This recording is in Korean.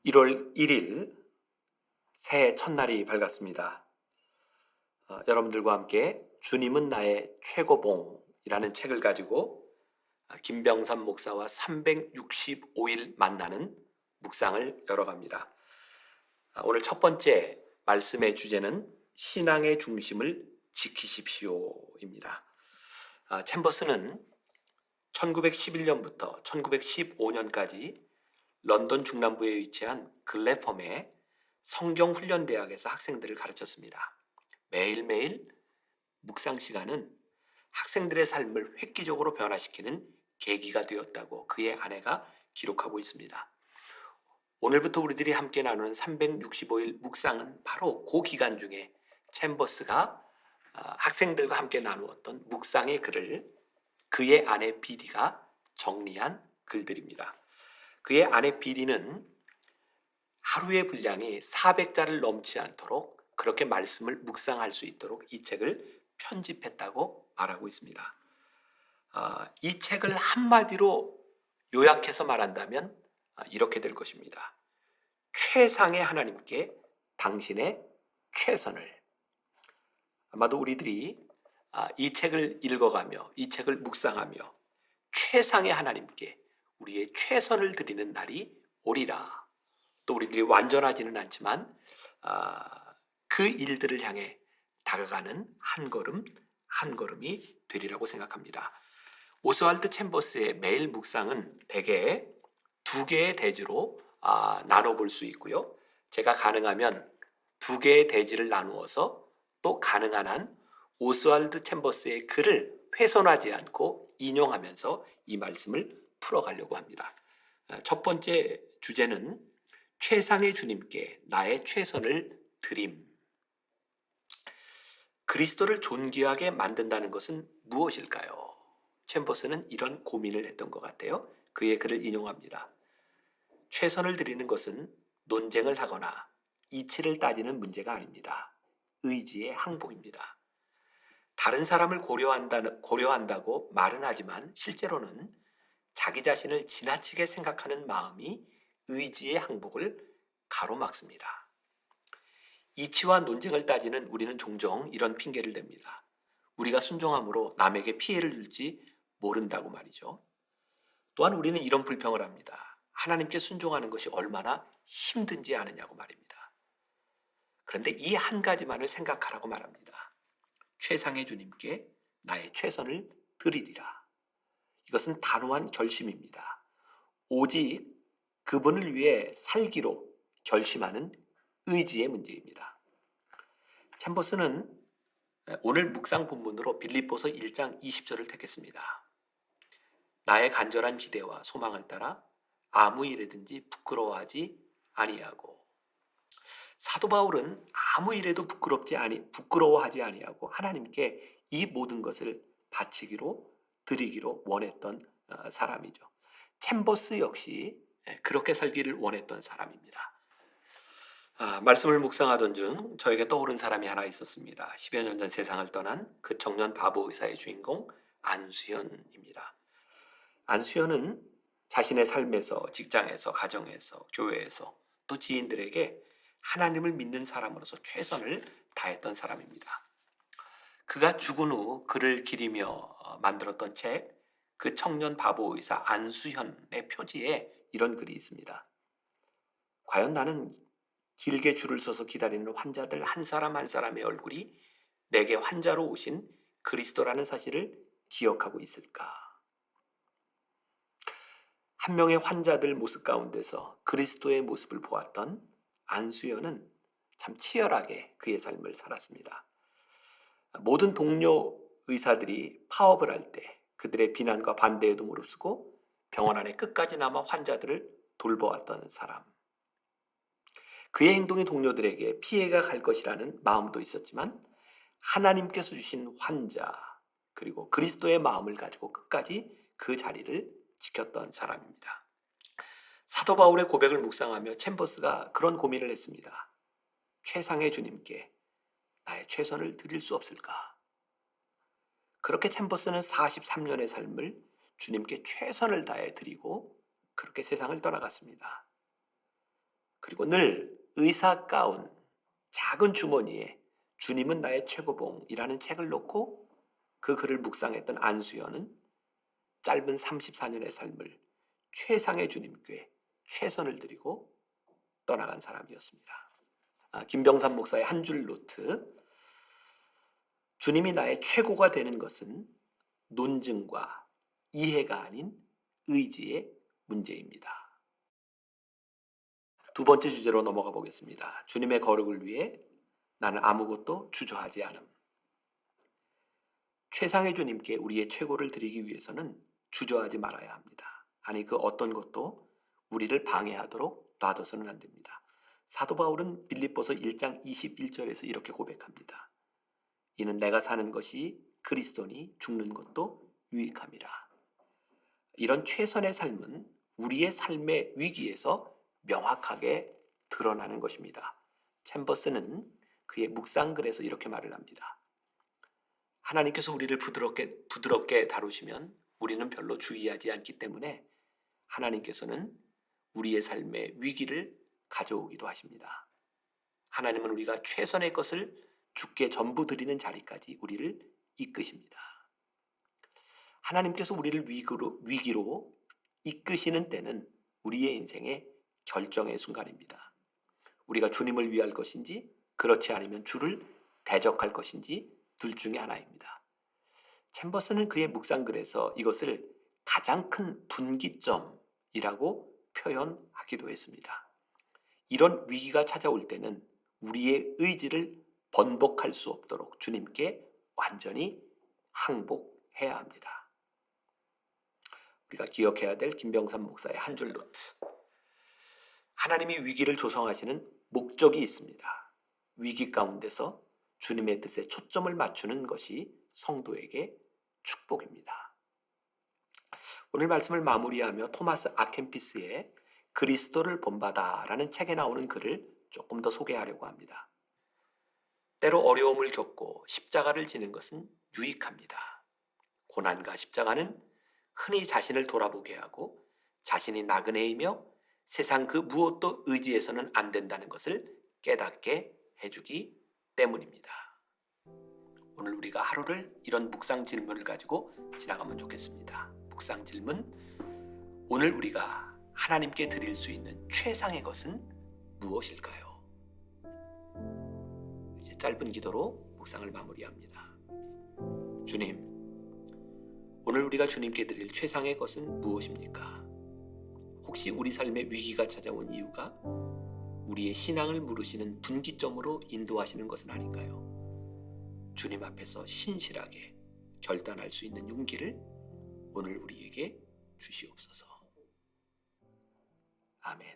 1월 1일 새해 첫날이 밝았습니다. 여러분들과 함께 주님은 나의 최고봉이라는 책을 가지고 김병삼 목사와 365일 만나는 묵상을 열어갑니다. 오늘 첫 번째 말씀의 주제는 신앙의 중심을 지키십시오입니다. 챔버스는 1911년부터 1915년까지 런던 중남부에 위치한 글래펌의 성경훈련대학에서 학생들을 가르쳤습니다. 매일매일 묵상 시간은 학생들의 삶을 획기적으로 변화시키는 계기가 되었다고 그의 아내가 기록하고 있습니다. 오늘부터 우리들이 함께 나누는 365일 묵상은 바로 그 기간 중에 챔버스가 학생들과 함께 나누었던 묵상의 글을 그의 아내 비디가 정리한 글들입니다. 그의 아내 비디는 하루의 분량이 400자를 넘지 않도록 그렇게 말씀을 묵상할 수 있도록 이 책을 편집했다고 말하고 있습니다. 이 책을 한마디로 요약해서 말한다면 이렇게 될 것입니다. 최상의 하나님께 당신의 최선을. 아마도 우리들이 이 책을 읽어가며 이 책을 묵상하며 최상의 하나님께 우리의 최선을 드리는 날이 오리라. 또 우리들이 완전하지는 않지만 그 일들을 향해 다가가는 한 걸음 한 걸음이 되리라고 생각합니다. 오스왈드 챔버스의 매일 묵상은 대개 두 개의 대지로 나눠볼 수 있고요. 제가 가능하면 두 개의 대지를 나누어서 또 가능한 한 오스왈드 챔버스의 글을 훼손하지 않고 인용하면서 이 말씀을 풀어가려고 합니다. 첫 번째 주제는 최상의 주님께 나의 최선을 드림. 그리스도를 존귀하게 만든다는 것은 무엇일까요? 챔버스는 이런 고민을 했던 것 같아요. 그의 글을 인용합니다. 최선을 드리는 것은 논쟁을 하거나 이치를 따지는 문제가 아닙니다. 의지의 항복입니다. 다른 사람을 고려한다고 말은 하지만 실제로는 자기 자신을 지나치게 생각하는 마음이 의지의 항복을 가로막습니다. 이치와 논쟁을 따지는 우리는 종종 이런 핑계를 댑니다. 우리가 순종함으로 남에게 피해를 줄지 모른다고 말이죠. 또한 우리는 이런 불평을 합니다. 하나님께 순종하는 것이 얼마나 힘든지 아느냐고 말입니다. 그런데 이 한 가지만을 생각하라고 말합니다. 최상의 주님께 나의 최선을 드리리라. 이것은 단호한 결심입니다. 오직 그분을 위해 살기로 결심하는 의지의 문제입니다. 챔버스는 오늘 묵상 본문으로 빌립보서 1장 20절을 택했습니다. 나의 간절한 기대와 소망을 따라 아무 일에든지 부끄러워하지 아니하고. 사도 바울은 아무 일에도 부끄러워하지 아니하고 하나님께 이 모든 것을 바치기로 드리기로 원했던 사람이죠. 챔버스 역시 그렇게 살기를 원했던 사람입니다. 말씀을 묵상하던 중 저에게 떠오른 사람이 하나 있었습니다. 10여 년 전 세상을 떠난 그 청년 바보 의사의 주인공 안수현입니다. 안수현은 자신의 삶에서, 직장에서, 가정에서, 교회에서 또 지인들에게 하나님을 믿는 사람으로서 최선을 다했던 사람입니다. 그가 죽은 후 그를 기리며 만들었던 책, 그 청년 바보 의사 안수현의 표지에 이런 글이 있습니다. 과연 나는 길게 줄을 서서 기다리는 환자들 한 사람 한 사람의 얼굴이 내게 환자로 오신 그리스도라는 사실을 기억하고 있을까? 한 명의 환자들 모습 가운데서 그리스도의 모습을 보았던 안수현은 참 치열하게 그의 삶을 살았습니다. 모든 동료 의사들이 파업을 할 때 그들의 비난과 반대에도 무릅쓰고 병원 안에 끝까지 남아 환자들을 돌보았던 사람. 그의 행동이 동료들에게 피해가 갈 것이라는 마음도 있었지만 하나님께서 주신 환자 그리고 그리스도의 마음을 가지고 끝까지 그 자리를 지켰던 사람입니다. 사도 바울의 고백을 묵상하며 챔버스가 그런 고민을 했습니다. 최상의 주님께 나의 최선을 드릴 수 없을까? 그렇게 챔버스는 43년의 삶을 주님께 최선을 다해 드리고 그렇게 세상을 떠나갔습니다. 그리고 늘 의사 가운 작은 주머니에 주님은 나의 최고봉이라는 책을 놓고 그 글을 묵상했던 안수연은 짧은 34년의 삶을 최상의 주님께 최선을 드리고 떠나간 사람이었습니다. 김병삼 목사의 한 줄 노트. 주님이 나의 최고가 되는 것은 논증과 이해가 아닌 의지의 문제입니다. 두 번째 주제로 넘어가 보겠습니다. 주님의 거룩을 위해 나는 아무것도 주저하지 않음. 최상의 주님께 우리의 최고를 드리기 위해서는 주저하지 말아야 합니다. 아니 그 어떤 것도 우리를 방해하도록 놔둬서는 안 됩니다. 사도 바울은 빌립보서 1장 21절에서 이렇게 고백합니다. 이는 내가 사는 것이 그리스도니 죽는 것도 유익함이라. 이런 최선의 삶은 우리의 삶의 위기에서 명확하게 드러나는 것입니다. 챔버스는 그의 묵상글에서 이렇게 말을 합니다. 하나님께서 우리를 부드럽게 다루시면 우리는 별로 주의하지 않기 때문에 하나님께서는 우리의 삶의 위기를 가져오기도 하십니다. 하나님은 우리가 최선의 것을 주께 전부 드리는 자리까지 우리를 이끄십니다. 하나님께서 우리를 위기로 이끄시는 때는 우리의 인생의 결정의 순간입니다. 우리가 주님을 위할 것인지 그렇지 않으면 주를 대적할 것인지 둘 중에 하나입니다. 챔버스는 그의 묵상글에서 이것을 가장 큰 분기점이라고 표현하기도 했습니다. 이런 위기가 찾아올 때는 우리의 의지를 번복할 수 없도록 주님께 완전히 항복해야 합니다. 우리가 기억해야 될 김병삼 목사의 한 줄 노트. 하나님이 위기를 조성하시는 목적이 있습니다. 위기 가운데서 주님의 뜻에 초점을 맞추는 것이 성도에게 축복입니다. 오늘 말씀을 마무리하며 토마스 아켄피스의 그리스도를 본받아라는 책에 나오는 글을 조금 더 소개하려고 합니다. 때로 어려움을 겪고 십자가를 지는 것은 유익합니다. 고난과 십자가는 흔히 자신을 돌아보게 하고 자신이 나그네이며 세상 그 무엇도 의지해서는 안 된다는 것을 깨닫게 해주기 때문입니다. 오늘 우리가 하루를 이런 묵상 질문을 가지고 지나가면 좋겠습니다. 묵상 질문. 오늘 우리가 하나님께 드릴 수 있는 최상의 것은 무엇일까요? 이제 짧은 기도로 묵상을 마무리합니다. 주님, 오늘 우리가 주님께 드릴 최상의 것은 무엇입니까? 혹시 우리 삶에 위기가 찾아온 이유가 우리의 신앙을 물으시는 분기점으로 인도하시는 것은 아닌가요? 주님 앞에서 신실하게 결단할 수 있는 용기를 오늘 우리에게 주시옵소서. 아멘.